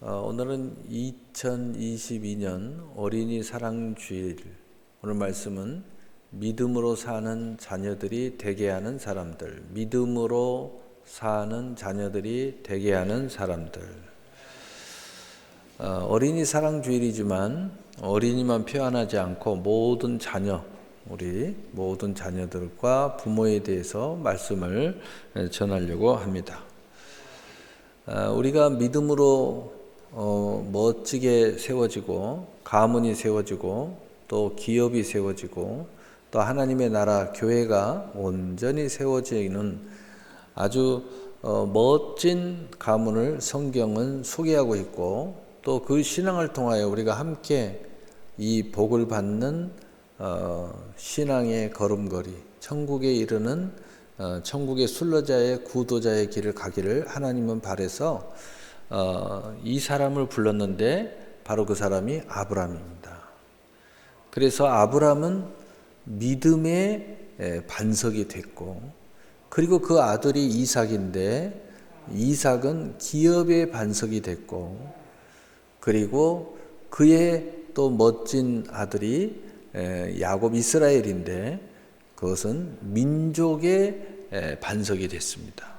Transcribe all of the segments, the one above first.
오늘은 2022년 어린이 사랑주일. 오늘 말씀은 믿음으로 사는 자녀들이 되게 하는 사람들. 믿음으로 사는 자녀들이 되게 하는 사람들. 어린이 사랑주일이지만 어린이만 표현하지 않고 모든 자녀, 우리 모든 자녀들과 부모에 대해서 말씀을 전하려고 합니다. 우리가 믿음으로 멋지게 세워지고 가문이 세워지고 또 기업이 세워지고 또 하나님의 나라 교회가 온전히 세워지는 아주 멋진 가문을 성경은 소개하고 있고 또 그 신앙을 통하여 우리가 함께 이 복을 받는 신앙의 걸음걸이, 천국에 이르는 천국의 순례자의 구도자의 길을 가기를 하나님은 바라서 이 사람을 불렀는데 바로 그 사람이 아브라함입니다. 그래서 아브라함은 믿음의 반석이 됐고, 그리고 그 아들이 이삭인데 이삭은 기업의 반석이 됐고, 그리고 그의 또 멋진 아들이 야곱 이스라엘인데 그것은 민족의 반석이 됐습니다.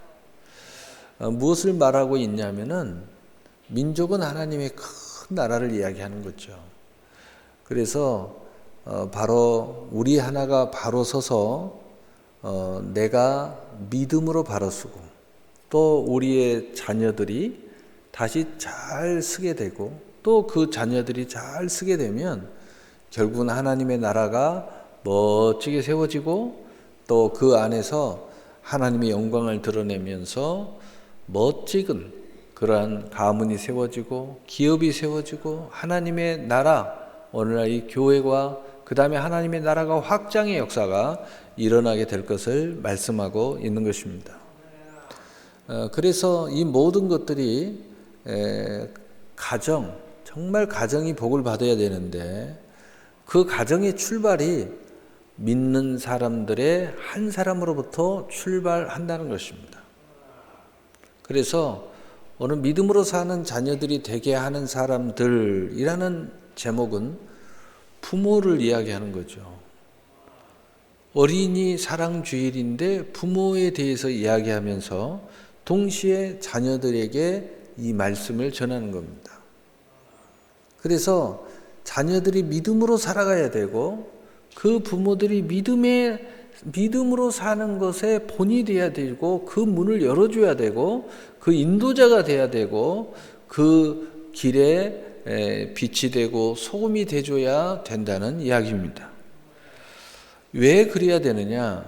무엇을 말하고 있냐면은 민족은 하나님의 큰 나라를 이야기하는 거죠. 그래서 바로 우리 하나가 바로 서서 내가 믿음으로 바로 서고 또 우리의 자녀들이 다시 잘 쓰게 되고 또 그 자녀들이 잘 쓰게 되면 결국은 하나님의 나라가 멋지게 세워지고 또 그 안에서 하나님의 영광을 드러내면서 멋지은 그러한 가문이 세워지고 기업이 세워지고 하나님의 나라, 오늘날 이 교회와 그 다음에 하나님의 나라가 확장의 역사가 일어나게 될 것을 말씀하고 있는 것입니다. 그래서 이 모든 것들이 가정, 정말 가정이 복을 받아야 되는데 그 가정의 출발이 믿는 사람들의 한 사람으로부터 출발한다는 것입니다. 그래서 오늘 믿음으로 사는 자녀들이 되게 하는 사람들이라는 제목은 부모를 이야기하는 거죠. 어린이 사랑주일인데 부모에 대해서 이야기하면서 동시에 자녀들에게 이 말씀을 전하는 겁니다. 그래서 자녀들이 믿음으로 살아가야 되고 그 부모들이 믿음으로 사는 것에 본이 돼야 되고 그 문을 열어줘야 되고 그 인도자가 돼야 되고 그 길에 빛이 되고 소금이 돼줘야 된다는 이야기입니다. 왜 그래야 되느냐?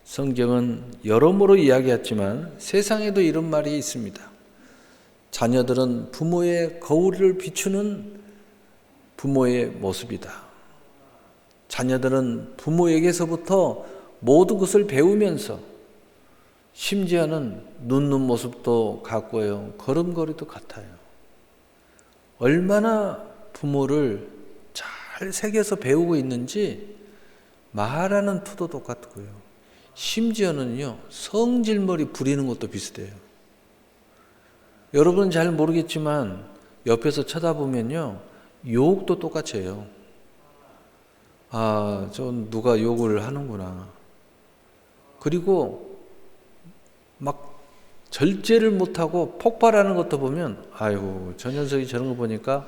성경은 여러모로 이야기했지만 세상에도 이런 말이 있습니다. 자녀들은 부모의 거울을 비추는 부모의 모습이다. 자녀들은 부모에게서부터 모든 것을 배우면서 심지어는 눕는 모습도 같고요. 걸음걸이도 같아요. 얼마나 부모를 잘 새겨서 배우고 있는지 말하는 투도 똑같고요. 심지어는요, 성질머리 부리는 것도 비슷해요. 여러분은 잘 모르겠지만 옆에서 쳐다보면요, 욕도 똑같이 해요. 아, 저 누가 욕을 하는구나. 그리고 막 절제를 못하고 폭발하는 것도 보면 아이고, 저 녀석이 저런 거 보니까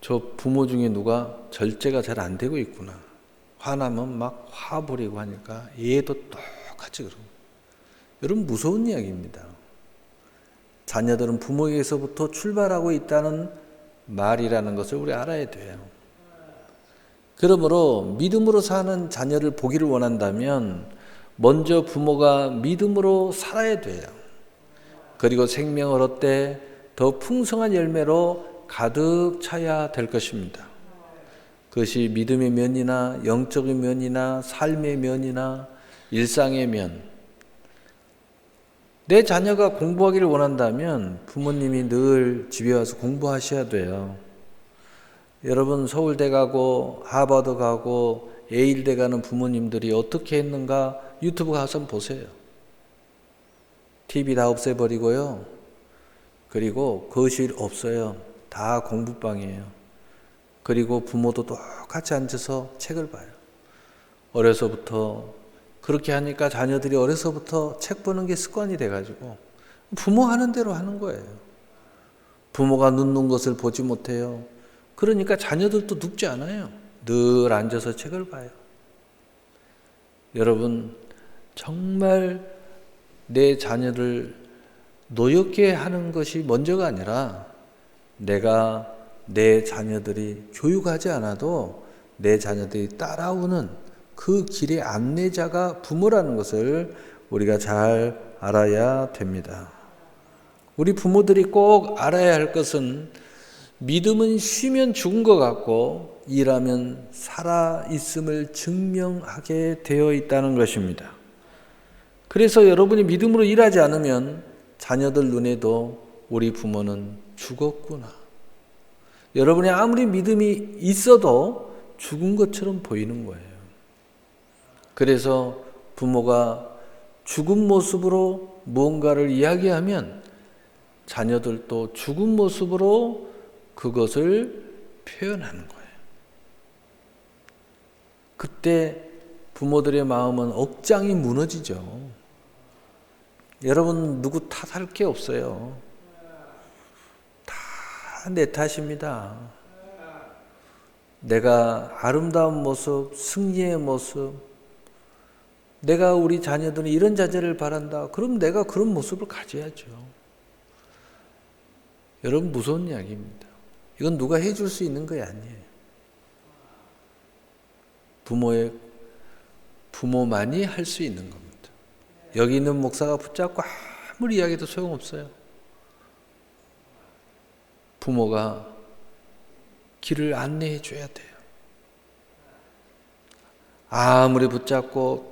저 부모 중에 누가 절제가 잘 안 되고 있구나. 화나면 막 화 부리고 하니까 얘도 똑같이 그러고. 여러분, 무서운 이야기입니다. 자녀들은 부모에게서부터 출발하고 있다는 말이라는 것을 우리 알아야 돼요. 그러므로 믿음으로 사는 자녀를 보기를 원한다면 먼저 부모가 믿음으로 살아야 돼요. 그리고 생명을 얻되 더 풍성한 열매로 가득 차야 될 것입니다. 그것이 믿음의 면이나 영적인 면이나 삶의 면이나 일상의 면. 내 자녀가 공부하기를 원한다면 부모님이 늘 집에 와서 공부하셔야 돼요. 여러분, 서울대 가고 하버드 가고 예일대 가는 부모님들이 어떻게 했는가 유튜브 가서 보세요. TV 다 없애버리고요. 그리고 거실 없어요. 다 공부방이에요. 그리고 부모도 똑같이 앉아서 책을 봐요. 어려서부터 그렇게 하니까 자녀들이 어려서부터 책 보는 게 습관이 돼가지고 부모 하는 대로 하는 거예요. 부모가 눕는 것을 보지 못해요. 그러니까 자녀들도 눕지 않아요. 늘 앉아서 책을 봐요. 여러분, 정말 내 자녀를 노엽게 하는 것이 먼저가 아니라 내가 내 자녀들이 교육하지 않아도 내 자녀들이 따라오는 그 길의 안내자가 부모라는 것을 우리가 잘 알아야 됩니다. 우리 부모들이 꼭 알아야 할 것은 믿음은 쉬면 죽은 것 같고 일하면 살아있음을 증명하게 되어 있다는 것입니다. 그래서 여러분이 믿음으로 일하지 않으면 자녀들 눈에도 우리 부모는 죽었구나. 여러분이 아무리 믿음이 있어도 죽은 것처럼 보이는 거예요. 그래서 부모가 죽은 모습으로 무언가를 이야기하면 자녀들도 죽은 모습으로 그것을 표현하는 거예요. 그때 부모들의 마음은 억장이 무너지죠. 여러분, 누구 탓할 게 없어요. 다 내 탓입니다. 내가 아름다운 모습, 승리의 모습, 내가 우리 자녀들이 이런 자제를 바란다. 그럼 내가 그런 모습을 가져야죠. 여러분, 무서운 이야기입니다. 이건 누가 해줄 수 있는 거 아니에요. 부모만이 할 수 있는 겁니다. 여기 있는 목사가 붙잡고 아무리 이야기해도 소용없어요. 부모가 길을 안내해 줘야 돼요. 아무리 붙잡고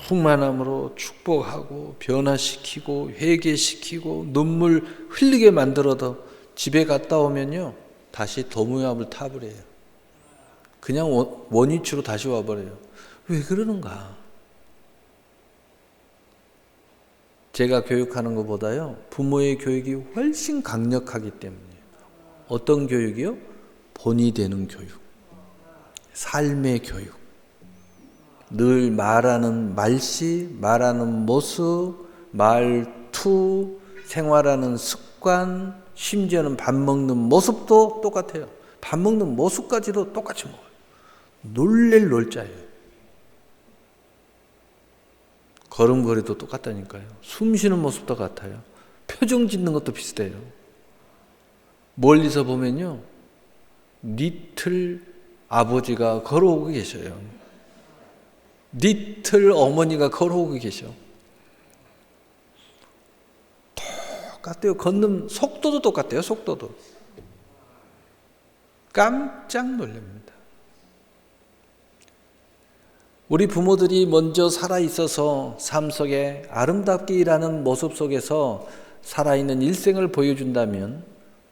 충만함으로 축복하고 변화시키고 회개시키고 눈물 흘리게 만들어도 집에 갔다 오면요 다시 더무합을 타버려요. 그냥 원위치로 다시 와버려요. 왜 그러는가? 제가 교육하는 것보다요 부모의 교육이 훨씬 강력하기 때문이에요. 어떤 교육이요? 본이 되는 교육, 삶의 교육. 늘 말하는 말씨, 말하는 모습, 말투, 생활하는 습관, 심지어는 밥 먹는 모습도 똑같아요. 밥 먹는 모습까지도 똑같이 먹어요. 놀랠 놀자예요. 걸음걸이도 똑같다니까요. 숨 쉬는 모습도 같아요. 표정 짓는 것도 비슷해요. 멀리서 보면요 니틀 아버지가 걸어오고 계셔요. 니틀 어머니가 걸어오고 계셔. 똑같아요. 걷는 속도도 똑같아요. 속도도. 깜짝 놀랍니다. 우리 부모들이 먼저 살아있어서 삶 속에 아름답게 일하는 모습 속에서 살아있는 일생을 보여준다면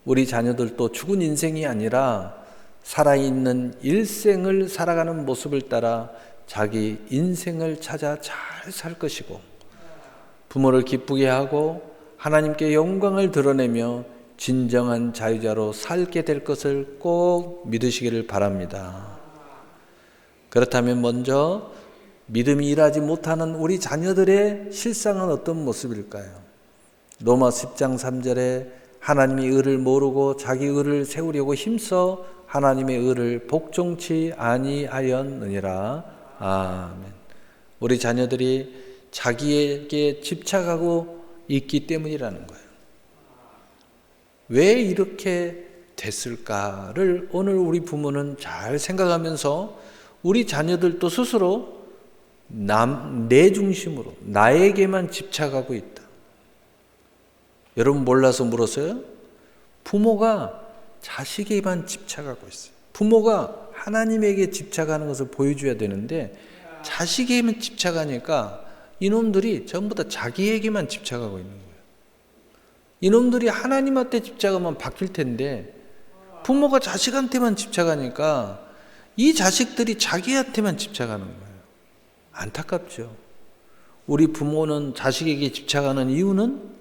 우리 자녀들도 죽은 인생이 아니라 살아있는 일생을 살아가는 모습을 따라 자기 인생을 찾아 잘 살 것이고 부모를 기쁘게 하고 하나님께 영광을 드러내며 진정한 자유자로 살게 될 것을 꼭 믿으시기를 바랍니다. 그렇다면 먼저 믿음이 일하지 못하는 우리 자녀들의 실상은 어떤 모습일까요? 로마 10장 3절에 하나님의 의를 모르고 자기 의를 세우려고 힘써 하나님의 의를 복종치 아니하였느니라. 아멘. 우리 자녀들이 자기에게 집착하고 있기 때문이라는 거예요. 왜 이렇게 됐을까를 오늘 우리 부모는 잘 생각하면서 우리 자녀들도 스스로 내 중심으로 나에게만 집착하고 있다. 여러분 몰라서 물었어요? 부모가 자식에게만 집착하고 있어요. 부모가 하나님에게 집착하는 것을 보여줘야 되는데 자식에게만 집착하니까 이놈들이 전부 다 자기에게만 집착하고 있는 거예요. 이놈들이 하나님한테 집착하면 바뀔 텐데 부모가 자식한테만 집착하니까 이 자식들이 자기한테만 집착하는 거예요. 안타깝죠. 우리 부모는 자식에게 집착하는 이유는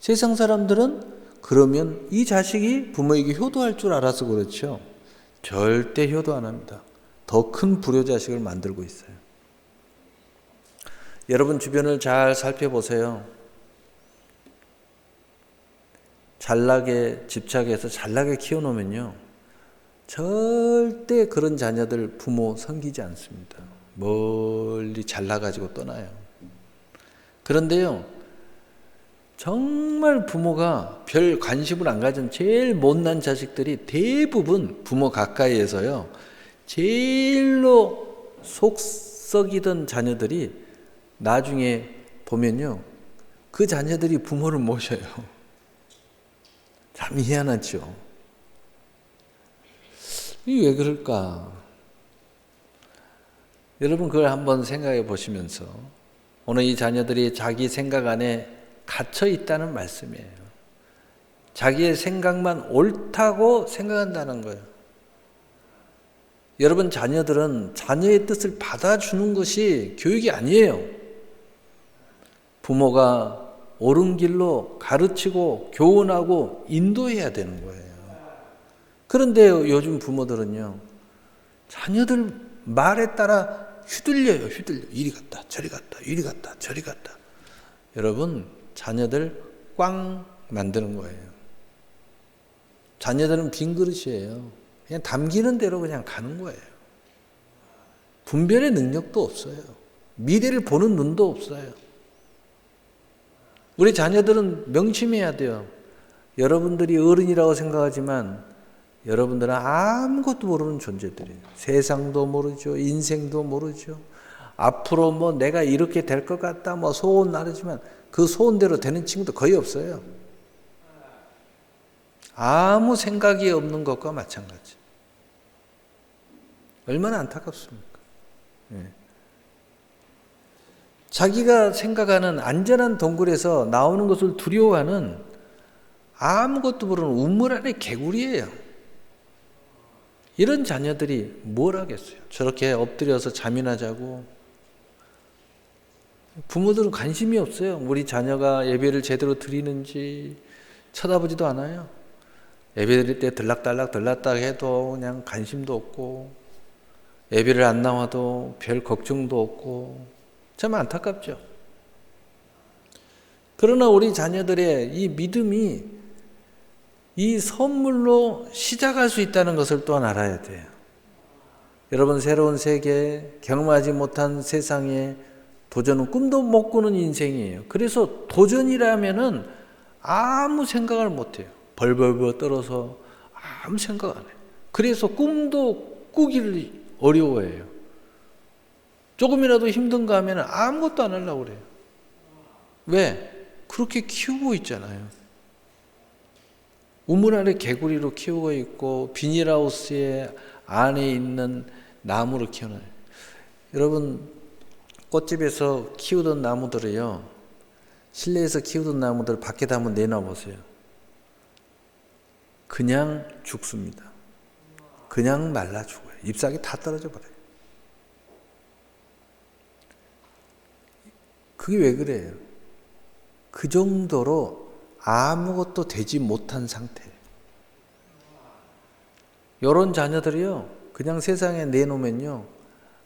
세상 사람들은 그러면 이 자식이 부모에게 효도할 줄 알아서 그렇죠. 절대 효도 안 합니다. 더 큰 불효자식을 만들고 있어요. 여러분 주변을 잘 살펴보세요. 잘나게 집착해서 잘나게 키워놓으면요, 절대 그런 자녀들 부모 섬기지 않습니다. 멀리 잘나가지고 떠나요. 그런데요, 정말 부모가 별 관심을 안 가진 제일 못난 자식들이 대부분 부모 가까이에서요, 제일로 속 썩이던 자녀들이 나중에 보면요, 그 자녀들이 부모를 모셔요. 참 희한하죠. 이게 왜 그럴까? 여러분 그걸 한번 생각해 보시면서 오늘 이 자녀들이 자기 생각 안에 갇혀 있다는 말씀이에요. 자기의 생각만 옳다고 생각한다는 거예요. 여러분 자녀들은 자녀의 뜻을 받아주는 것이 교육이 아니에요. 부모가 옳은 길로 가르치고 교훈하고 인도해야 되는 거예요. 그런데 요즘 부모들은요, 자녀들 말에 따라 휘둘려요. 이리 갔다 저리 갔다 이리 갔다 저리 갔다. 여러분 자녀들 꽝 만드는 거예요. 자녀들은 빈 그릇이에요. 그냥 담기는 대로 그냥 가는 거예요. 분별의 능력도 없어요. 미래를 보는 눈도 없어요. 우리 자녀들은 명심해야 돼요. 여러분들이 어른이라고 생각하지만 여러분들은 아무것도 모르는 존재들이에요. 세상도 모르죠. 인생도 모르죠. 앞으로 뭐 내가 이렇게 될 것 같다 뭐 소원 나르지만 그 소원대로 되는 친구도 거의 없어요. 아무 생각이 없는 것과 마찬가지. 얼마나 안타깝습니까? 네. 자기가 생각하는 안전한 동굴에서 나오는 것을 두려워하는 아무것도 모르는 우물 안의 개구리예요. 이런 자녀들이 뭘 하겠어요? 저렇게 엎드려서 잠이나 자고. 부모들은 관심이 없어요. 우리 자녀가 예배를 제대로 드리는지 쳐다보지도 않아요. 예배 드릴 때 들락달락 해도 그냥 관심도 없고, 예배를 안 나와도 별 걱정도 없고, 참 안타깝죠. 그러나 우리 자녀들의 이 믿음이 이 선물로 시작할 수 있다는 것을 또한 알아야 돼요. 여러분 새로운 세계, 경험하지 못한 세상에 도전은 꿈도 못 꾸는 인생이에요. 그래서 도전이라면은 아무 생각을 못 해요. 벌벌벌 떨어서 아무 생각 안 해요. 그래서 꿈도 꾸기를 어려워해요. 조금이라도 힘든가 하면 아무것도 안 하려고 그래요. 왜? 그렇게 키우고 있잖아요. 우물 안에 개구리로 키우고 있고 비닐하우스에 안에 있는 나무로 키워놔요. 여러분 꽃집에서 키우던 나무들을요, 실내에서 키우던 나무들 밖에다 한번 내놔보세요. 그냥 죽습니다. 그냥 말라 죽어요. 잎사귀 다 떨어져 버려요. 그게 왜 그래요? 그 정도로 아무것도 되지 못한 상태예요. 이런 자녀들이요, 그냥 세상에 내놓으면요,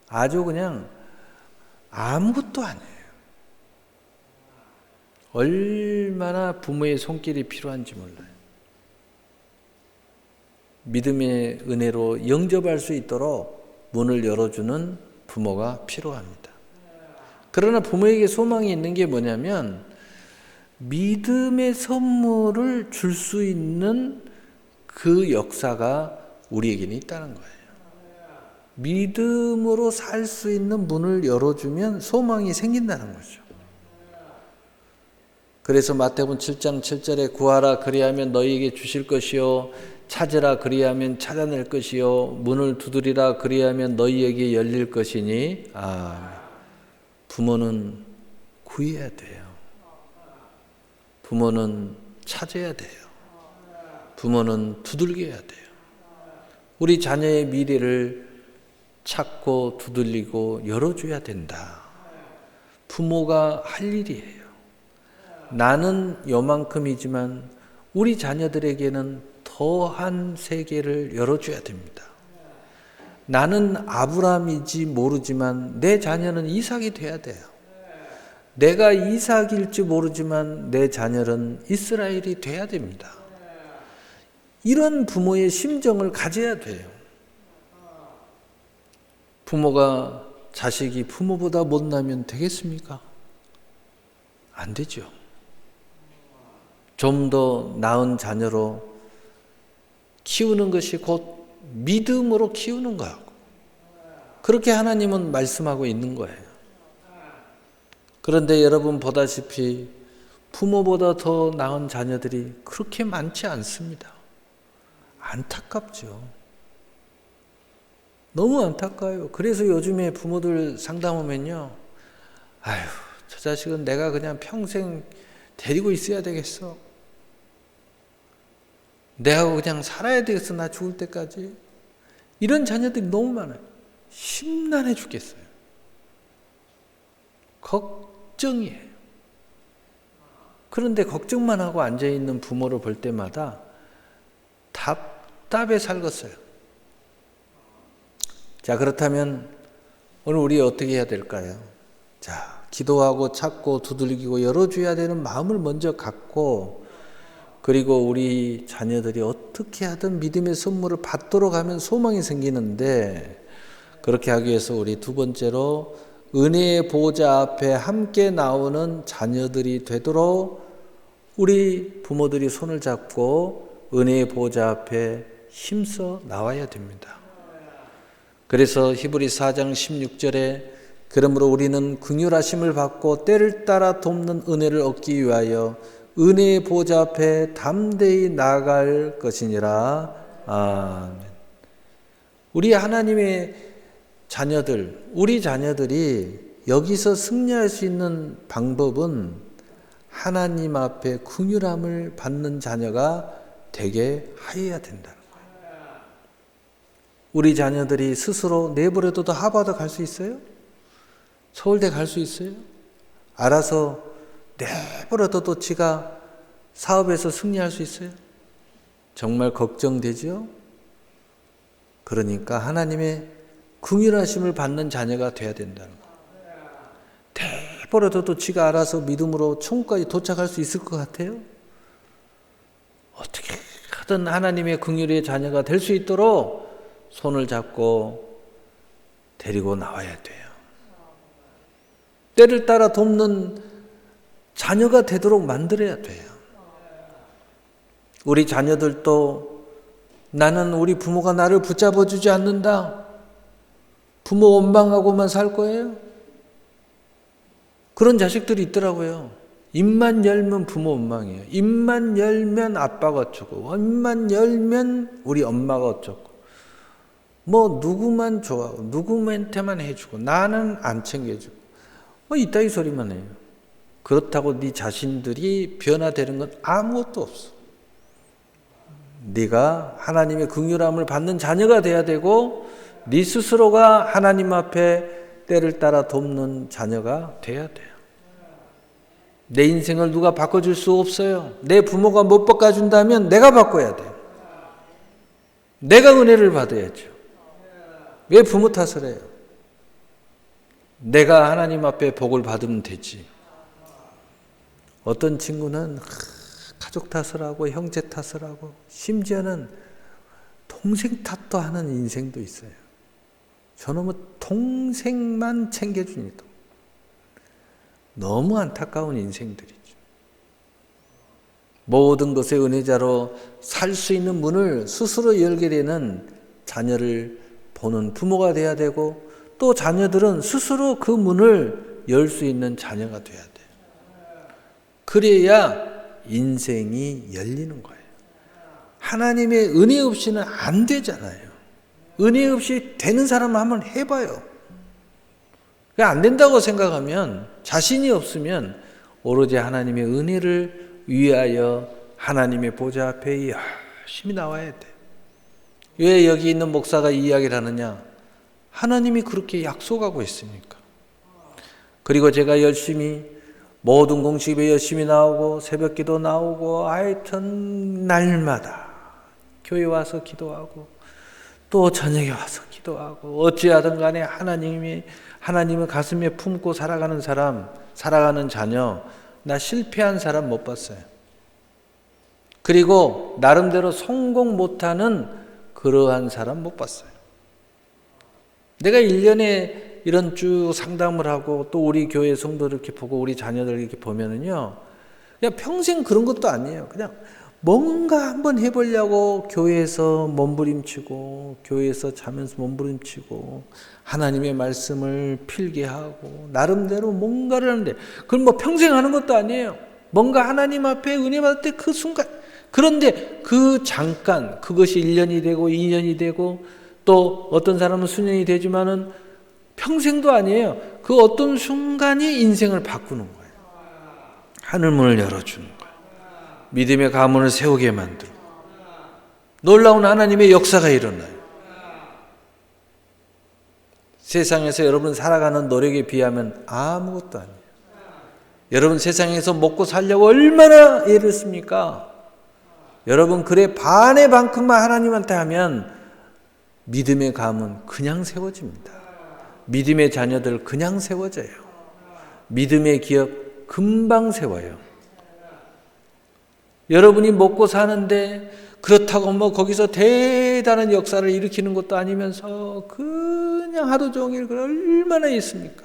아주 그냥 아무것도 아니에요. 얼마나 부모의 손길이 필요한지 몰라요. 믿음의 은혜로 영접할 수 있도록 문을 열어주는 부모가 필요합니다. 그러나 부모에게 소망이 있는 게 뭐냐면 믿음의 선물을 줄 수 있는 그 역사가 우리에게는 있다는 거예요. 믿음으로 살 수 있는 문을 열어주면 소망이 생긴다는 거죠. 그래서 마태복음 7장 7절에 구하라 그리하면 너희에게 주실 것이요 찾으라 그리하면 찾아낼 것이요 문을 두드리라 그리하면 너희에게 열릴 것이니. 부모는 구해야 돼요. 부모는 찾아야 돼요. 부모는 두들겨야 돼요. 우리 자녀의 미래를 찾고 두들리고 열어줘야 된다. 부모가 할 일이에요. 나는 요만큼이지만 우리 자녀들에게는 더한 세계를 열어줘야 됩니다. 나는 아브라함이지 모르지만 내 자녀는 이삭이 돼야 돼요. 내가 이삭일지 모르지만 내 자녀는 이스라엘이 돼야 됩니다. 이런 부모의 심정을 가져야 돼요. 부모가 자식이 부모보다 못나면 되겠습니까? 안 되죠. 좀 더 나은 자녀로 키우는 것이 곧 믿음으로 키우는 거예요. 그렇게 하나님은 말씀하고 있는 거예요. 그런데 여러분 보다시피 부모보다 더 나은 자녀들이 그렇게 많지 않습니다. 안타깝죠. 너무 안타까워요. 그래서 요즘에 부모들 상담하면요. 아유, 저 자식은 내가 그냥 평생 데리고 있어야 되겠어. 내가 그냥 살아야 되겠어. 나 죽을 때까지. 이런 자녀들이 너무 많아요. 심란해 죽겠어요. 걱정이에요. 그런데 걱정만 하고 앉아있는 부모를 볼 때마다 답답해 살겠어요. 자, 그렇다면 오늘 우리 어떻게 해야 될까요? 자, 기도하고 찾고 두들기고 열어줘야 되는 마음을 먼저 갖고, 그리고 우리 자녀들이 어떻게 하든 믿음의 선물을 받도록 하면 소망이 생기는데, 그렇게 하기 위해서 우리 두 번째로 은혜의 보호자 앞에 함께 나오는 자녀들이 되도록 우리 부모들이 손을 잡고 은혜의 보호자 앞에 힘써 나와야 됩니다. 그래서 히브리 4장 16절에 그러므로 우리는 긍휼하심을 받고 때를 따라 돕는 은혜를 얻기 위하여 은혜의 보호자 앞에 담대히 나아갈 것이니라. 아멘. 우리 하나님의 자녀들, 우리 자녀들이 여기서 승리할 수 있는 방법은 하나님 앞에 긍휼함을 받는 자녀가 되게 하여야 된다는 거예요. 우리 자녀들이 스스로 내버려둬도 하버드 갈 수 있어요? 서울대 갈 수 있어요? 알아서 내버려둬도 지가 사업에서 승리할 수 있어요? 정말 걱정되죠? 그러니까 하나님의 긍휼하심을 받는 자녀가 돼야 된다는 거예요. 내버려둬도 지가 알아서 믿음으로 천국까지 도착할 수 있을 것 같아요? 어떻게 하든 하나님의 긍휼의 자녀가 될 수 있도록 손을 잡고 데리고 나와야 돼요. 때를 따라 돕는 자녀가 되도록 만들어야 돼요. 우리 자녀들도 나는 우리 부모가 나를 붙잡아 주지 않는다. 부모 원망하고만 살 거예요? 그런 자식들이 있더라고요. 입만 열면 부모 원망이에요. 입만 열면 아빠가 어쩌고, 입만 열면 우리 엄마가 어쩌고, 뭐 누구만 좋아하고 누구한테만 해주고 나는 안 챙겨주고 뭐 이따위 소리만 해요. 그렇다고 네 자신들이 변화되는 건 아무것도 없어. 네가 하나님의 긍휼함을 받는 자녀가 돼야 되고 네 스스로가 하나님 앞에 때를 따라 돕는 자녀가 돼야 돼요. 내 인생을 누가 바꿔줄 수 없어요. 내 부모가 못 바꿔준다면 내가 바꿔야 돼요. 내가 은혜를 받아야죠. 왜 부모 탓을 해요? 내가 하나님 앞에 복을 받으면 되지. 어떤 친구는 가족 탓을 하고 형제 탓을 하고 심지어는 동생 탓도 하는 인생도 있어요. 저놈은 동생만 챙겨주니까 너무 안타까운 인생들이죠. 모든 것의 은혜자로 살 수 있는 문을 스스로 열게 되는 자녀를 보는 부모가 돼야 되고 또 자녀들은 스스로 그 문을 열 수 있는 자녀가 돼야 돼요. 그래야 인생이 열리는 거예요. 하나님의 은혜 없이는 안 되잖아요. 은혜 없이 되는 사람은 한번 해봐요. 안 된다고 생각하면 자신이 없으면 오로지 하나님의 은혜를 위하여 하나님의 보좌 앞에 열심히 나와야 돼요. 왜 여기 있는 목사가 이 이야기를 하느냐? 하나님이 그렇게 약속하고 있으니까. 그리고 제가 열심히 모든 공식에 열심히 나오고 새벽기도 나오고 하여튼 날마다 교회 와서 기도하고 또 저녁에 와서 기도하고 어찌하든 간에 하나님을 가슴에 품고 살아가는 사람, 살아가는 자녀, 나 실패한 사람 못 봤어요. 그리고 나름대로 성공 못하는 그러한 사람 못 봤어요. 내가 1년에 이런 쭉 상담을 하고 또 우리 교회 성도들 이렇게 보고 우리 자녀들 이렇게 보면은요, 그냥 평생 그런 것도 아니에요. 그냥 뭔가 한번 해보려고 교회에서 몸부림치고 교회에서 자면서 몸부림치고 하나님의 말씀을 필기하고 나름대로 뭔가를 하는데 그건 뭐 평생 하는 것도 아니에요. 뭔가 하나님 앞에 은혜 받을 때 그 순간, 그런데 그 잠깐 그것이 1년이 되고 2년이 되고 또 어떤 사람은 수년이 되지만은 평생도 아니에요. 그 어떤 순간이 인생을 바꾸는 거예요. 하늘문을 열어주는 거예요. 믿음의 가문을 세우게 만들고 놀라운 하나님의 역사가 일어나요. 세상에서 여러분 살아가는 노력에 비하면 아무것도 아니에요. 여러분 세상에서 먹고 살려고 얼마나 애를 씁니까? 여러분 그래 반의 반큼만 하나님한테 하면 믿음의 가문 그냥 세워집니다. 믿음의 자녀들 그냥 세워져요. 믿음의 기업 금방 세워요. 여러분이 먹고 사는데 그렇다고 뭐 거기서 대단한 역사를 일으키는 것도 아니면서 그냥 하루 종일 얼마나 있습니까?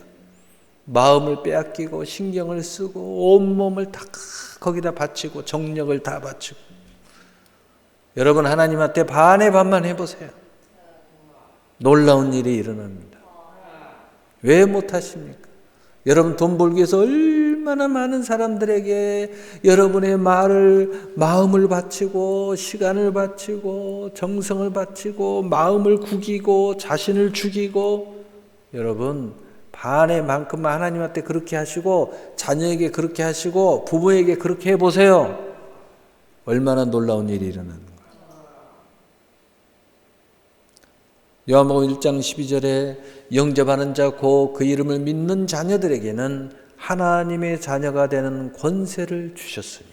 마음을 빼앗기고 신경을 쓰고 온몸을 다 거기다 바치고 정력을 다 바치고 여러분 하나님한테 반의 반만 해보세요. 놀라운 일이 일어납니다. 왜 못하십니까? 여러분 돈 벌기 위해서 얼마나 많은 사람들에게 여러분의 마음을 바치고 시간을 바치고 정성을 바치고 마음을 구기고 자신을 죽이고 여러분 반의 만큼만 하나님한테 그렇게 하시고 자녀에게 그렇게 하시고 부모에게 그렇게 해보세요. 얼마나 놀라운 일이 일어나는 거예요. 요한복음 1장 12절에 영접하는 자 곧 그 이름을 믿는 자녀들에게는 하나님의 자녀가 되는 권세를 주셨으니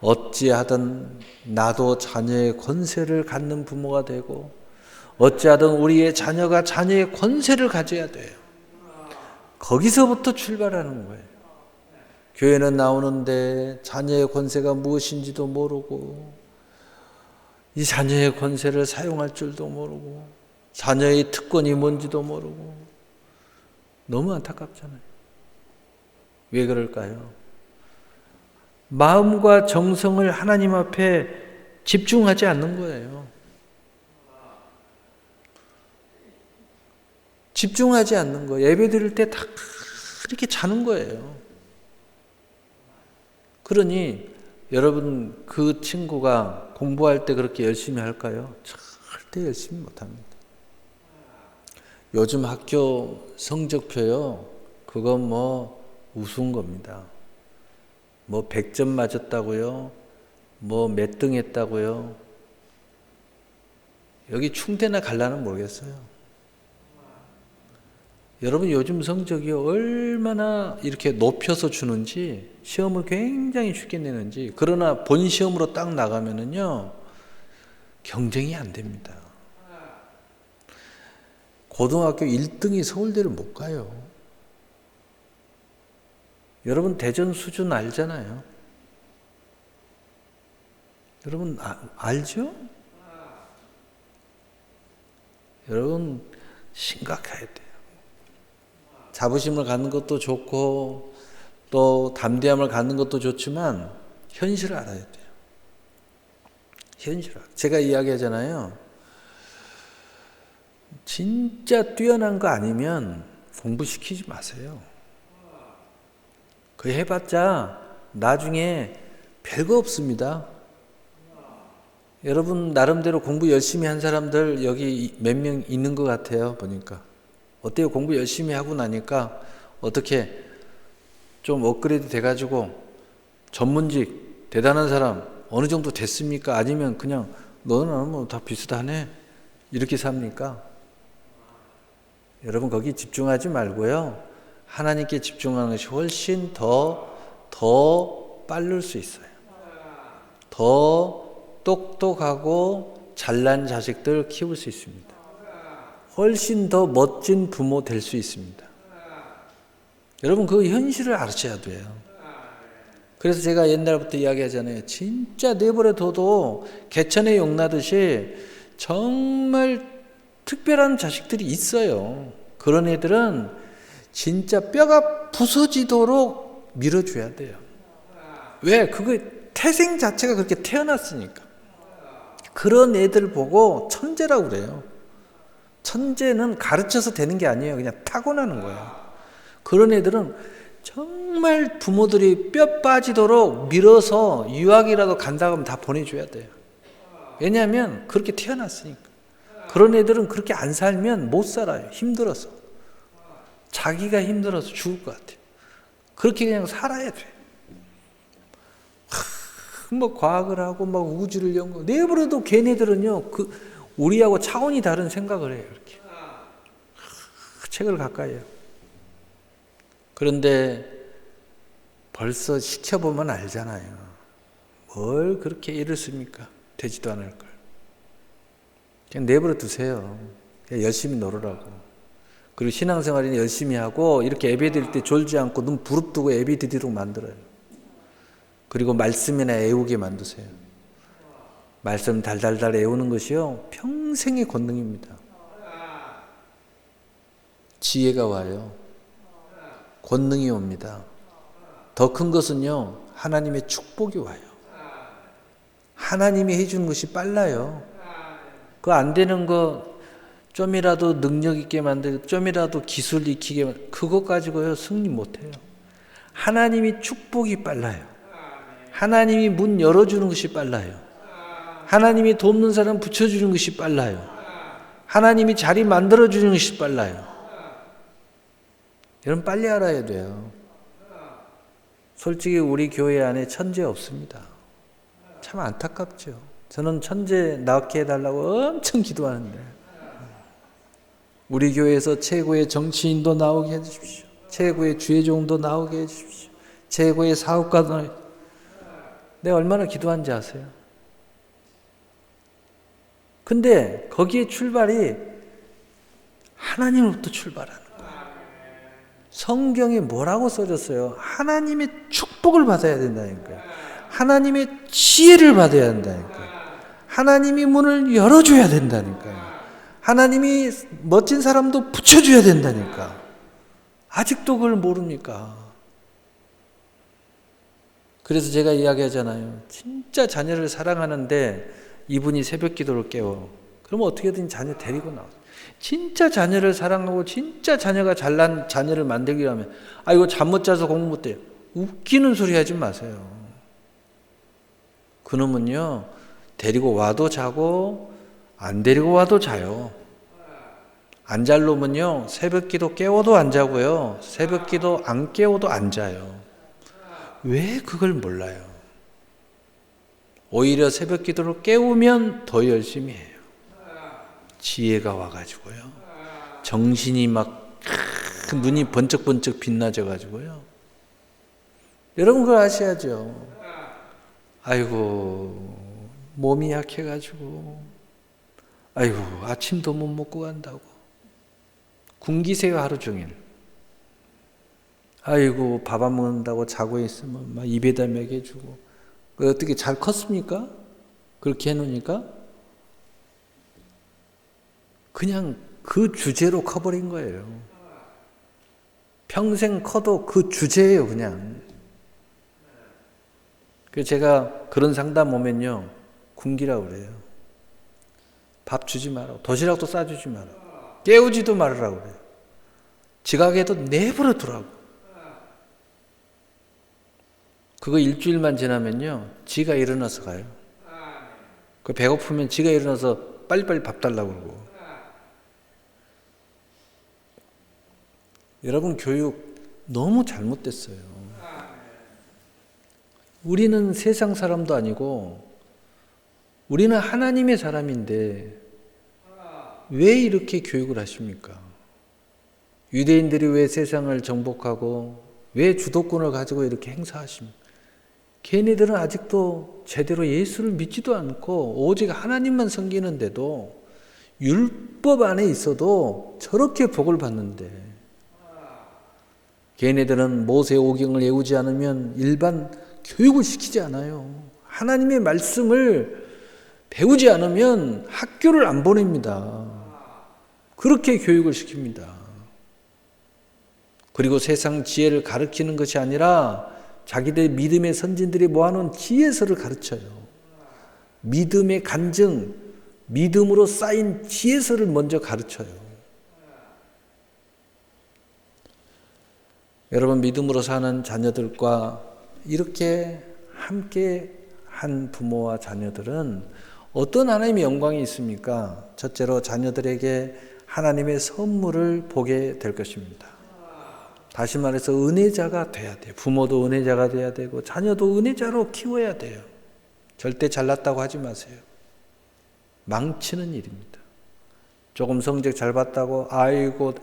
어찌하든 나도 자녀의 권세를 갖는 부모가 되고 어찌하든 우리의 자녀가 자녀의 권세를 가져야 돼요. 거기서부터 출발하는 거예요. 교회는 나오는데 자녀의 권세가 무엇인지도 모르고 이 자녀의 권세를 사용할 줄도 모르고 자녀의 특권이 뭔지도 모르고 너무 안타깝잖아요. 왜 그럴까요? 마음과 정성을 하나님 앞에 집중하지 않는 거예요. 집중하지 않는 거예요. 예배 드릴 때 다 이렇게 자는 거예요. 그러니 여러분 그 친구가 공부할 때 그렇게 열심히 할까요? 절대 열심히 못합니다. 요즘 학교 성적표요. 그건 뭐 우스운 겁니다. 뭐 100점 맞았다고요. 뭐 몇 등 했다고요. 여기 충대나 갈라는 모르겠어요. 여러분 요즘 성적이 얼마나 이렇게 높여서 주는지 시험을 굉장히 쉽게 내는지 그러나 본 시험으로 딱 나가면은요 경쟁이 안 됩니다. 고등학교 1등이 서울대를 못 가요. 여러분 대전 수준 알잖아요. 여러분 알죠? 여러분 심각해야 돼요. 자부심을 갖는 것도 좋고 또 담대함을 갖는 것도 좋지만 현실을 알아야 돼요. 현실을. 제가 이야기하잖아요. 진짜 뛰어난 거 아니면 공부시키지 마세요. 그 해봤자 나중에 별거 없습니다. 여러분 나름대로 공부 열심히 한 사람들 여기 몇 명 있는 것 같아요. 보니까. 어때요? 공부 열심히 하고 나니까 어떻게 좀 업그레이드 돼가지고 전문직 대단한 사람 어느 정도 됐습니까? 아니면 그냥 너는 뭐 다 비슷하네 이렇게 삽니까? 여러분 거기 집중하지 말고요. 하나님께 집중하는 것이 훨씬 더 빠를 수 있어요. 더 똑똑하고 잘난 자식들 키울 수 있습니다. 훨씬 더 멋진 부모 될 수 있습니다. 여러분 그 현실을 아셔야 돼요. 그래서 제가 옛날부터 이야기하잖아요. 진짜 내버려 둬도 개천에 용나듯이 정말 특별한 자식들이 있어요. 그런 애들은 진짜 뼈가 부서지도록 밀어줘야 돼요. 왜? 그거 태생 자체가 그렇게 태어났으니까. 그런 애들 보고 천재라고 그래요. 천재는 가르쳐서 되는 게 아니에요. 그냥 타고나는 거예요. 그런 애들은 정말 부모들이 뼈 빠지도록 밀어서 유학이라도 간다고 하면 다 보내줘야 돼요. 왜냐하면 그렇게 태어났으니까. 그런 애들은 그렇게 안 살면 못 살아요. 힘들어서. 자기가 힘들어서 죽을 것 같아요. 그렇게 그냥 살아야 돼요. 뭐 과학을 하고 막 우주를 연구 내버려도 걔네들은요 우리하고 차원이 다른 생각을 해요. 이렇게 책을 가까이 해요. 그런데 벌써 시켜보면 알잖아요. 뭘 그렇게 이렇습니까? 되지도 않을 걸. 그냥 내버려 두세요. 그냥 열심히 놀으라고. 그리고 신앙생활은 열심히 하고 이렇게 예배드릴 때 졸지 않고 눈 부릅뜨고 예배드리도록 만들어요. 그리고 말씀이나 애우게 만드세요. 말씀 달달달 애우는 것이요 평생의 권능입니다. 지혜가 와요. 권능이 옵니다. 더 큰 것은요 하나님의 축복이 와요. 하나님이 해주는 것이 빨라요. 그거 안 되는 거 좀이라도 능력 있게 만들고 좀이라도 기술 익히게 만들고 그거 가지고요 승리 못해요. 하나님이 축복이 빨라요. 하나님이 문 열어주는 것이 빨라요. 하나님이 돕는 사람 붙여주는 것이 빨라요. 하나님이 자리 만들어주는 것이 빨라요. 여러분 빨리 알아야 돼요. 솔직히 우리 교회 안에 천재 없습니다. 참 안타깝죠. 저는 천재 낳게 해달라고 엄청 기도하는데 우리 교회에서 최고의 정치인도 나오게 해주십시오. 최고의 주회종도 나오게 해주십시오. 최고의 사업가도 내가 얼마나 기도한지 아세요? 근데 거기에 출발이 하나님으로부터 출발하는 거예요. 성경에 뭐라고 써졌어요? 하나님의 축복을 받아야 된다니까요. 하나님의 지혜를 받아야 된다니까요. 하나님이 문을 열어줘야 된다니까요. 하나님이 멋진 사람도 붙여줘야 된다니까. 아직도 그걸 모릅니까? 그래서 제가 이야기하잖아요. 진짜 자녀를 사랑하는데 이분이 새벽 기도를 깨워. 그러면 어떻게든 자녀 데리고 나와요. 진짜 자녀를 사랑하고 진짜 자녀가 잘난 자녀를 만들기 하면 이거 잠 못 자서 공부 못 해요. 웃기는 소리 하지 마세요. 그놈은요 데리고 와도 자고 안 데리고 와도 자요. 안 잘 놈은요 새벽 기도 깨워도 안 자고요. 새벽 기도 안 깨워도 안 자요. 왜 그걸 몰라요? 오히려 새벽 기도를 깨우면 더 열심히 해요. 지혜가 와가지고요. 정신이 막 눈이 번쩍번쩍 빛나져가지고요. 여러분 그걸 아셔야죠. 아이고 몸이 약해가지고 아이고 아침도 못 먹고 간다고 군기세가 하루 종일 아이고 밥 안 먹는다고 자고 있으면 막 입에다 먹여주고 어떻게 잘 컸습니까? 그렇게 해놓으니까 그냥 그 주제로 커버린 거예요. 평생 커도 그 주제예요 그냥. 그래서 제가 그런 상담 오면요 군기라고 그래요. 밥 주지 마라. 도시락도 싸주지 마라. 깨우지도 말으라고 그래요. 지각해도 내버려 두라고. 그거 일주일만 지나면요 지가 일어나서 가요. 그 배고프면 지가 일어나서 빨리빨리 밥 달라고 그러고. 여러분 교육 너무 잘못됐어요. 우리는 세상 사람도 아니고 우리는 하나님의 사람인데 왜 이렇게 교육을 하십니까? 유대인들이 왜 세상을 정복하고 왜 주도권을 가지고 이렇게 행사하십니까? 걔네들은 아직도 제대로 예수를 믿지도 않고 오직 하나님만 섬기는데도 율법 안에 있어도 저렇게 복을 받는데, 걔네들은 모세 오경을 외우지 않으면 일반 교육을 시키지 않아요. 하나님의 말씀을 배우지 않으면 학교를 안 보냅니다. 그렇게 교육을 시킵니다. 그리고 세상 지혜를 가르치는 것이 아니라 자기들 믿음의 선진들이 모아놓은 지혜서를 가르쳐요. 믿음의 간증, 믿음으로 쌓인 지혜서를 먼저 가르쳐요. 여러분, 믿음으로 사는 자녀들과 이렇게 함께 한 부모와 자녀들은 어떤 하나님의 영광이 있습니까? 첫째로 자녀들에게 하나님의 선물을 보게 될 것입니다. 다시 말해서 은혜자가 돼야 돼요. 부모도 은혜자가 돼야 되고 자녀도 은혜자로 키워야 돼요. 절대 잘났다고 하지 마세요. 망치는 일입니다. 조금 성적 잘 봤다고 아이고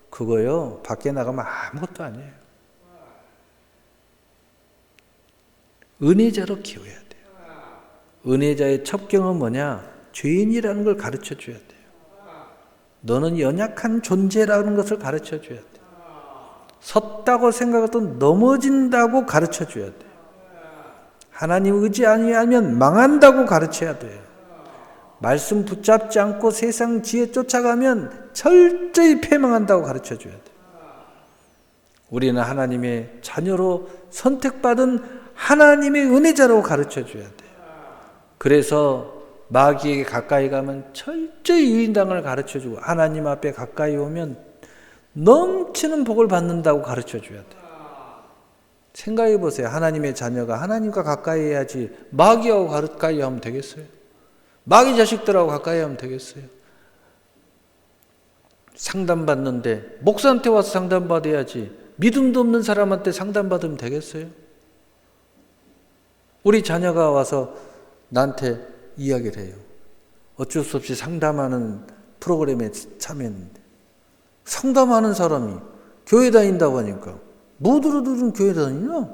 그거요, 밖에 나가면 아무것도 아니에요. 은혜자로 키워야 돼요. 은혜자의 첩경은 뭐냐? 죄인이라는 걸 가르쳐 줘야 돼요. 너는 연약한 존재라는 것을 가르쳐 줘야 돼요. 섰다고 생각해도 넘어진다고 가르쳐 줘야 돼요. 하나님 의지 아니하면 망한다고 가르쳐야 돼요. 말씀 붙잡지 않고 세상 지혜 쫓아가면 철저히 패망한다고 가르쳐 줘야 돼요. 우리는 하나님의 자녀로 선택받은 하나님의 은혜자로 가르쳐 줘야 돼요. 그래서 마귀에게 가까이 가면 철저히 유인당을 가르쳐 주고 하나님 앞에 가까이 오면 넘치는 복을 받는다고 가르쳐 줘야 돼요. 생각해 보세요. 하나님의 자녀가 하나님과 가까이 해야지 마귀하고 가까이 하면 되겠어요? 마귀 자식들하고 가까이 하면 되겠어요? 상담받는데 목사한테 와서 상담받아야지 믿음도 없는 사람한테 상담받으면 되겠어요? 우리 자녀가 와서 나한테 이야기를 해요. 어쩔 수 없이 상담하는 프로그램에 참여했는데 상담하는 사람이 교회 다닌다고 하니까 뭐들어들은 교회 다니냐?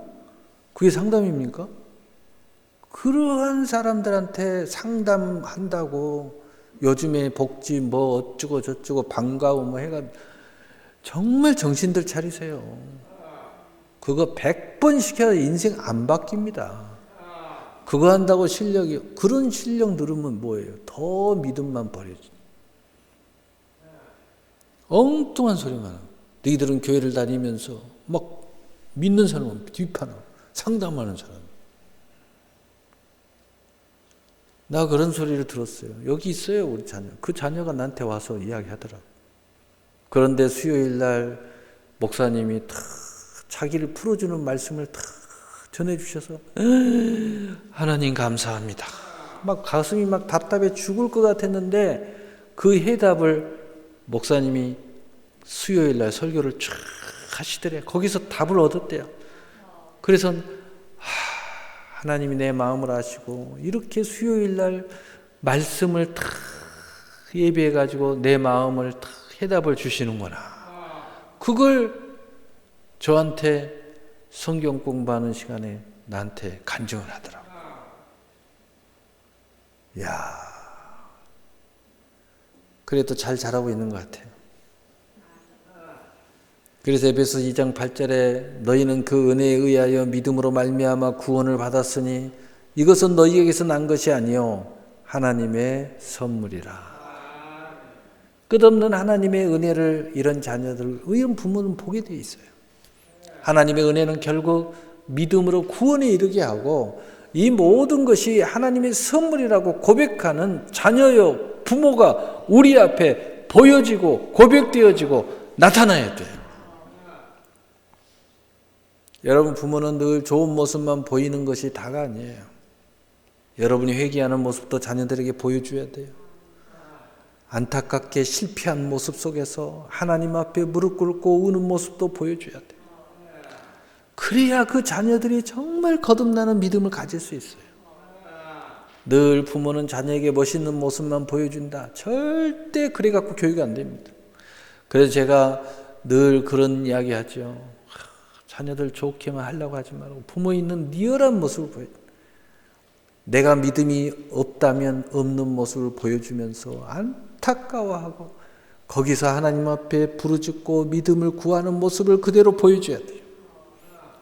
그게 상담입니까? 그러한 사람들한테 상담한다고 요즘에 복지 뭐 어쩌고 저쩌고 방과후 뭐 해가 정말 정신들 차리세요. 그거 100번 시켜도 인생 안 바뀝니다. 그거 한다고 실력이, 그런 실력 누르면 뭐예요? 더 믿음만 버려지. 엉뚱한 소리만 하고. 너희들은 교회를 다니면서 막 믿는 사람은 비판하고 상담하는 사람. 나 그런 소리를 들었어요. 여기 있어요, 우리 자녀. 그 자녀가 나한테 와서 이야기하더라고. 그런데 수요일 날 목사님이 탁 자기를 풀어주는 말씀을 탁 전해주셔서 하나님 감사합니다. 막 가슴이 막 답답해 죽을 것 같았는데 그 해답을 목사님이 수요일 날 설교를 쫙 하시더래. 거기서 답을 얻었대요. 그래서 하나님이 내 마음을 아시고 이렇게 수요일 날 말씀을 탁 예배해 가지고 내 마음을 탁 해답을 주시는구나. 그걸 저한테 성경 공부하는 시간에 나한테 간증을 하더라고. 이야, 그래도 잘 자라고 있는 것 같아요. 그래서 에베소 2장 8절에 너희는 그 은혜에 의하여 믿음으로 말미암아 구원을 받았으니 이것은 너희에게서 난 것이 아니요 하나님의 선물이라. 끝없는 하나님의 은혜를 이런 자녀들, 이런 부모는 보게 돼 있어요. 하나님의 은혜는 결국 믿음으로 구원에 이르게 하고 이 모든 것이 하나님의 선물이라고 고백하는 자녀요 부모가 우리 앞에 보여지고 고백되어지고 나타나야 돼요. 여러분, 부모는 늘 좋은 모습만 보이는 것이 다가 아니에요. 여러분이 회개하는 모습도 자녀들에게 보여줘야 돼요. 안타깝게 실패한 모습 속에서 하나님 앞에 무릎 꿇고 우는 모습도 보여줘야 돼요. 그래야 그 자녀들이 정말 거듭나는 믿음을 가질 수 있어요. 늘 부모는 자녀에게 멋있는 모습만 보여준다. 절대 그래 갖고 교육이 안 됩니다. 그래서 제가 늘 그런 이야기 하죠. 자녀들 좋게만 하려고 하지 말고 부모 있는 리얼한 모습을 보여. 내가 믿음이 없다면 없는 모습을 보여주면서 안타까워하고 거기서 하나님 앞에 부르짖고 믿음을 구하는 모습을 그대로 보여줘야 돼요.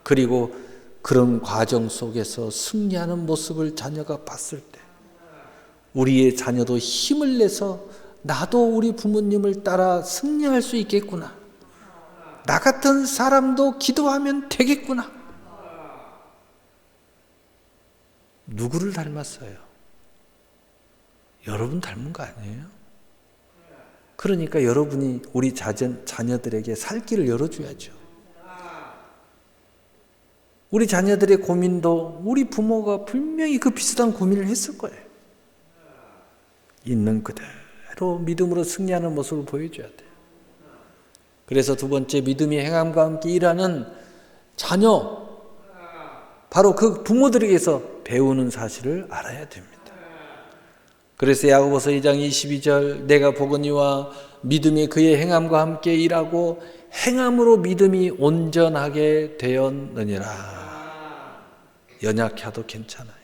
그리고 그런 과정 속에서 승리하는 모습을 자녀가 봤을 때 우리의 자녀도 힘을 내서 나도 우리 부모님을 따라 승리할 수 있겠구나. 나 같은 사람도 기도하면 되겠구나. 누구를 닮았어요? 여러분 닮은 거 아니에요? 그러니까 여러분이 우리 자녀들에게 살 길을 열어줘야죠. 우리 자녀들의 고민도 우리 부모가 분명히 그 비슷한 고민을 했을 거예요. 있는 그대로 믿음으로 승리하는 모습을 보여줘야 돼요. 그래서 두 번째, 믿음이 행함과 함께 일하는 자녀, 바로 그 부모들에게서 배우는 사실을 알아야 됩니다. 그래서 야고보서 2장 22절, 내가 보거니와 믿음이 그의 행함과 함께 일하고 행함으로 믿음이 온전하게 되었느니라. 연약해도 괜찮아요.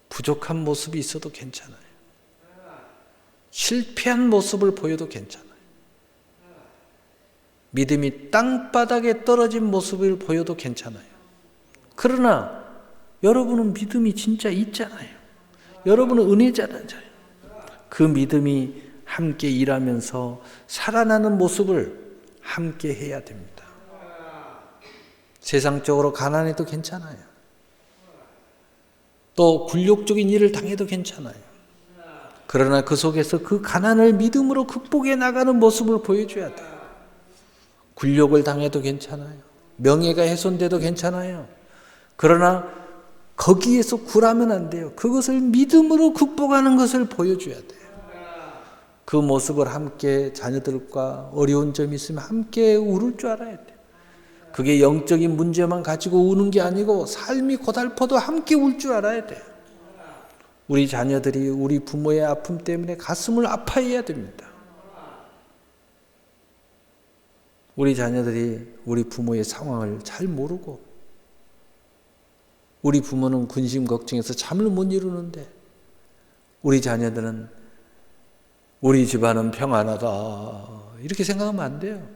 부족한 모습이 있어도 괜찮아요. 실패한 모습을 보여도 괜찮아요. 믿음이 땅바닥에 떨어진 모습을 보여도 괜찮아요. 그러나 여러분은 믿음이 진짜 있잖아요. 여러분은 은혜자잖아요. 그 믿음이 함께 일하면서 살아나는 모습을 함께 해야 됩니다. 세상적으로 가난해도 괜찮아요. 또 굴욕적인 일을 당해도 괜찮아요. 그러나 그 속에서 그 가난을 믿음으로 극복해 나가는 모습을 보여줘야 돼요. 굴욕을 당해도 괜찮아요. 명예가 훼손돼도 괜찮아요. 그러나 거기에서 굴하면 안 돼요. 그것을 믿음으로 극복하는 것을 보여줘야 돼요. 그 모습을 함께 자녀들과 어려운 점이 있으면 함께 울을 줄 알아야 돼요. 그게 영적인 문제만 가지고 우는 게 아니고 삶이 고달퍼도 함께 울 줄 알아야 돼요. 우리 자녀들이 우리 부모의 아픔 때문에 가슴을 아파해야 됩니다. 우리 자녀들이 우리 부모의 상황을 잘 모르고 우리 부모는 근심 걱정해서 잠을 못 이루는데 우리 자녀들은 우리 집안은 평안하다 이렇게 생각하면 안 돼요.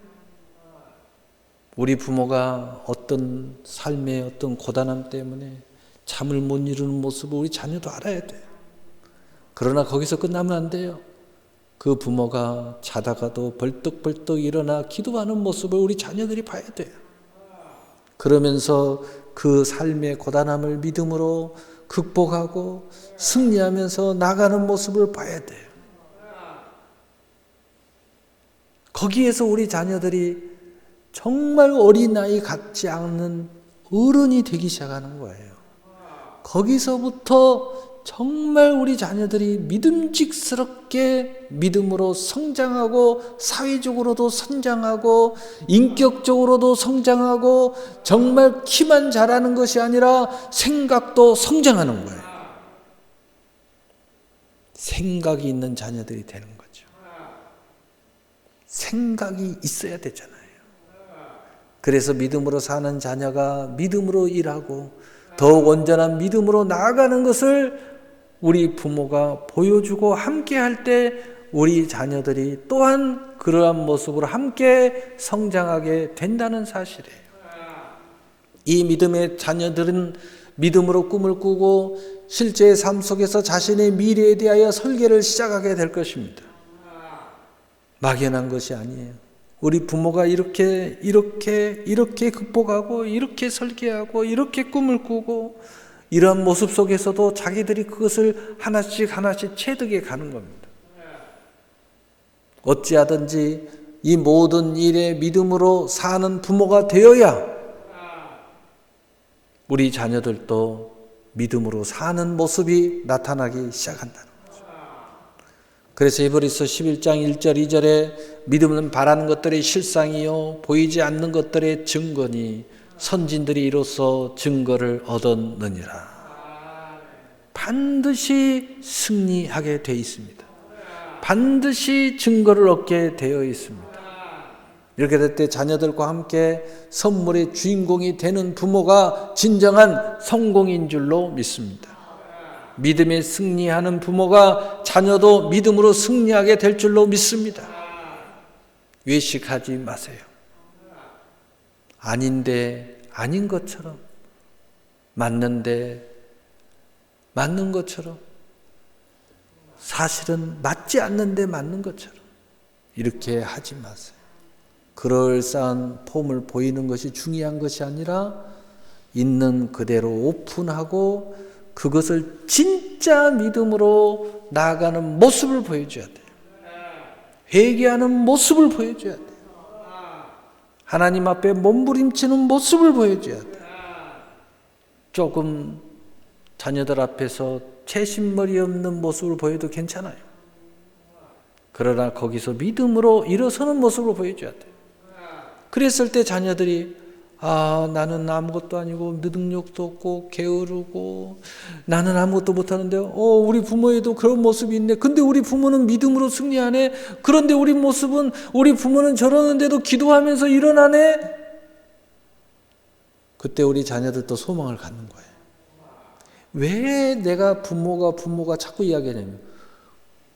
우리 부모가 어떤 삶의 어떤 고단함 때문에 잠을 못 이루는 모습을 우리 자녀도 알아야 돼요. 그러나 거기서 끝나면 안 돼요. 그 부모가 자다가도 벌떡벌떡 일어나 기도하는 모습을 우리 자녀들이 봐야 돼요. 그러면서 그 삶의 고단함을 믿음으로 극복하고 승리하면서 나가는 모습을 봐야 돼요. 거기에서 우리 자녀들이 정말 어린아이 같지 않는 어른이 되기 시작하는 거예요. 거기서부터 정말 우리 자녀들이 믿음직스럽게 믿음으로 성장하고 사회적으로도 성장하고 인격적으로도 성장하고 정말 키만 자라는 것이 아니라 생각도 성장하는 거예요. 생각이 있는 자녀들이 되는 거죠. 생각이 있어야 되잖아요. 그래서 믿음으로 사는 자녀가 믿음으로 일하고 더욱 온전한 믿음으로 나아가는 것을 우리 부모가 보여주고 함께 할 때 우리 자녀들이 또한 그러한 모습으로 함께 성장하게 된다는 사실이에요. 이 믿음의 자녀들은 믿음으로 꿈을 꾸고 실제의 삶 속에서 자신의 미래에 대하여 설계를 시작하게 될 것입니다. 막연한 것이 아니에요. 우리 부모가 이렇게 극복하고 이렇게 설계하고 이렇게 꿈을 꾸고 이런 모습 속에서도 자기들이 그것을 하나씩 체득해 가는 겁니다. 어찌하든지 이 모든 일에 믿음으로 사는 부모가 되어야 우리 자녀들도 믿음으로 사는 모습이 나타나기 시작한다는 거죠. 그래서 히브리서 11장 1절 2절에 믿음은 바라는 것들의 실상이요 보이지 않는 것들의 증거니 선진들이 이로써 증거를 얻었느니라. 반드시 승리하게 되어 있습니다. 반드시 증거를 얻게 되어 있습니다. 이렇게 될 때 자녀들과 함께 선물의 주인공이 되는 부모가 진정한 성공인 줄로 믿습니다. 믿음에 승리하는 부모가 자녀도 믿음으로 승리하게 될 줄로 믿습니다. 외식하지 마세요. 아닌데 아닌 것처럼, 맞는데 맞는 것처럼, 사실은 맞지 않는데 맞는 것처럼 이렇게 하지 마세요. 그럴싸한 폼을 보이는 것이 중요한 것이 아니라 있는 그대로 오픈하고 그것을 진짜 믿음으로 나아가는 모습을 보여줘야 돼요. 회개하는 모습을 보여줘야 돼요. 하나님 앞에 몸부림치는 모습을 보여줘야 돼요. 조금 자녀들 앞에서 채신머리 없는 모습을 보여도 괜찮아요. 그러나 거기서 믿음으로 일어서는 모습을 보여줘야 돼요. 그랬을 때 자녀들이 나는 아무것도 아니고 능력도 없고 게으르고 나는 아무것도 못하는데 우리 부모에도 그런 모습이 있네. 근데 우리 부모는 믿음으로 승리하네. 그런데 우리 부모는 저러는데도 기도하면서 일어나네. 그때 우리 자녀들도 소망을 갖는 거예요. 왜 내가 부모가 자꾸 이야기하냐면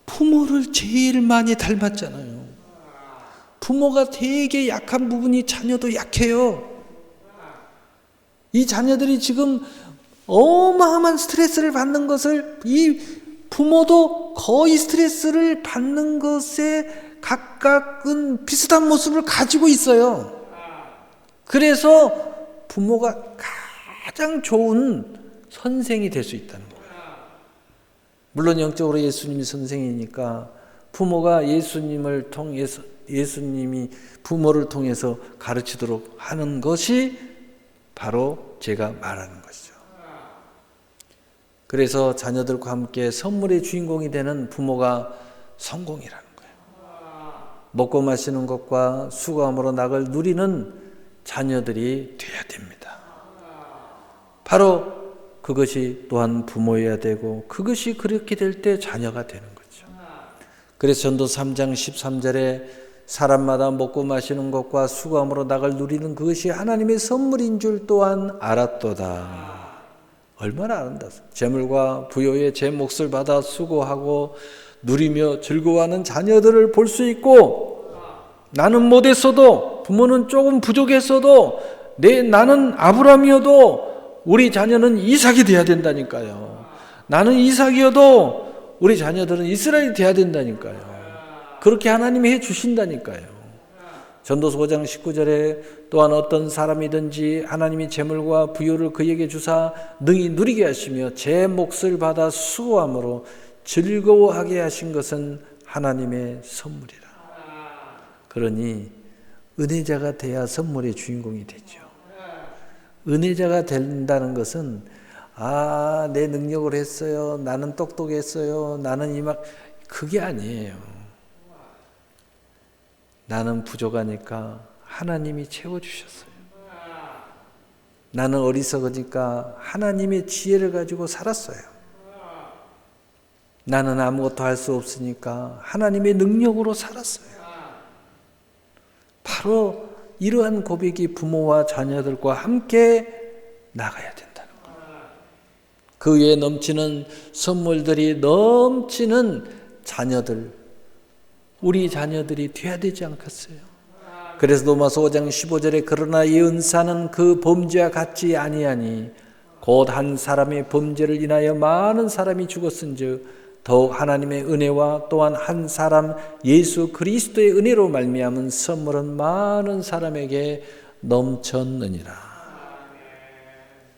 부모를 제일 많이 닮았잖아요. 부모가 되게 약한 부분이 자녀도 약해요. 이 자녀들이 지금 어마어마한 스트레스를 받는 것을 이 부모도 거의 스트레스를 받는 것에 각각은 비슷한 모습을 가지고 있어요. 그래서 부모가 가장 좋은 선생이 될 수 있다는 거예요. 물론 영적으로 예수님이 선생이니까 부모가 예수님이 부모를 통해서 가르치도록 하는 것이 바로 제가 말하는 것이죠. 그래서 자녀들과 함께 선물의 주인공이 되는 부모가 성공이라는 거예요. 먹고 마시는 것과 수고함으로 낙을 누리는 자녀들이 되어야 됩니다. 바로 그것이 또한 부모여야 되고 그것이 그렇게 될 때 자녀가 되는 거죠. 그래서 전도 3장 13절에 사람마다 먹고 마시는 것과 수고함으로 낙을 누리는 그것이 하나님의 선물인 줄 또한 알았도다. 얼마나 아름답습니까? 재물과 부요의 제 몫을 받아 수고하고 누리며 즐거워하는 자녀들을 볼 수 있고 나는 못했어도 부모는 조금 부족했어도 나는 아브라함이어도 우리 자녀는 이삭이 돼야 된다니까요. 나는 이삭이어도 우리 자녀들은 이스라엘이 돼야 된다니까요. 그렇게 하나님이 해주신다니까요. 전도서 5장 19절에 또한 어떤 사람이든지 하나님이 재물과 부요를 그에게 주사 능히 누리게 하시며 제 몫을 받아 수고함으로 즐거워하게 하신 것은 하나님의 선물이라. 그러니 은혜자가 돼야 선물의 주인공이 되죠. 은혜자가 된다는 것은 내 능력을 했어요. 나는 똑똑했어요. 나는 그게 아니에요. 나는 부족하니까 하나님이 채워주셨어요. 나는 어리석으니까 하나님의 지혜를 가지고 살았어요. 나는 아무것도 할 수 없으니까 하나님의 능력으로 살았어요. 바로 이러한 고백이 부모와 자녀들과 함께 나가야 된다는 거예요. 그 외에 넘치는 선물들이 넘치는 자녀들, 우리 자녀들이 돼야 되지 않겠어요? 그래서 로마서 5장 15절에 그러나 이 은사는 그 범죄와 같지 아니하니 곧 한 사람의 범죄를 인하여 많은 사람이 죽었은즉 더욱 하나님의 은혜와 또한 한 사람 예수 그리스도의 은혜로 말미암은 선물은 많은 사람에게 넘쳤느니라.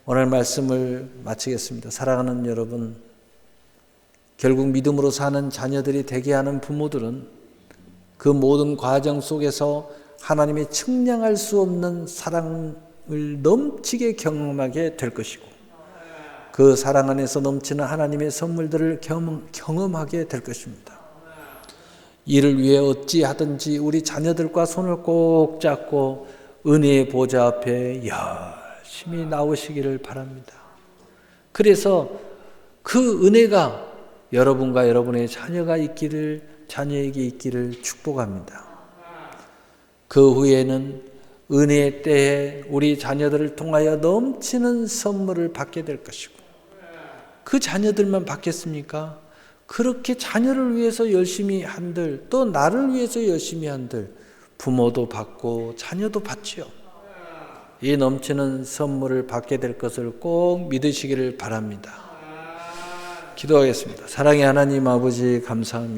오늘 말씀을 마치겠습니다. 사랑하는 여러분, 결국 믿음으로 사는 자녀들이 되게 하는 부모들은 그 모든 과정 속에서 하나님의 측량할 수 없는 사랑을 넘치게 경험하게 될 것이고 그 사랑 안에서 넘치는 하나님의 선물들을 경험하게 될 것입니다. 이를 위해 어찌하든지 우리 자녀들과 손을 꼭 잡고 은혜의 보좌 앞에 열심히 나오시기를 바랍니다. 그래서 그 은혜가 여러분과 여러분의 자녀에게 있기를 축복합니다. 그 후에는 은혜의 때에 우리 자녀들을 통하여 넘치는 선물을 받게 될 것이고, 그 자녀들만 받겠습니까? 그렇게 자녀를 위해서 열심히 한들, 또 나를 위해서 열심히 한들 부모도 받고 자녀도 받지요. 이 넘치는 선물을 받게 될 것을 꼭 믿으시기를 바랍니다. 기도하겠습니다. 사랑의 하나님 아버지, 감사합니다.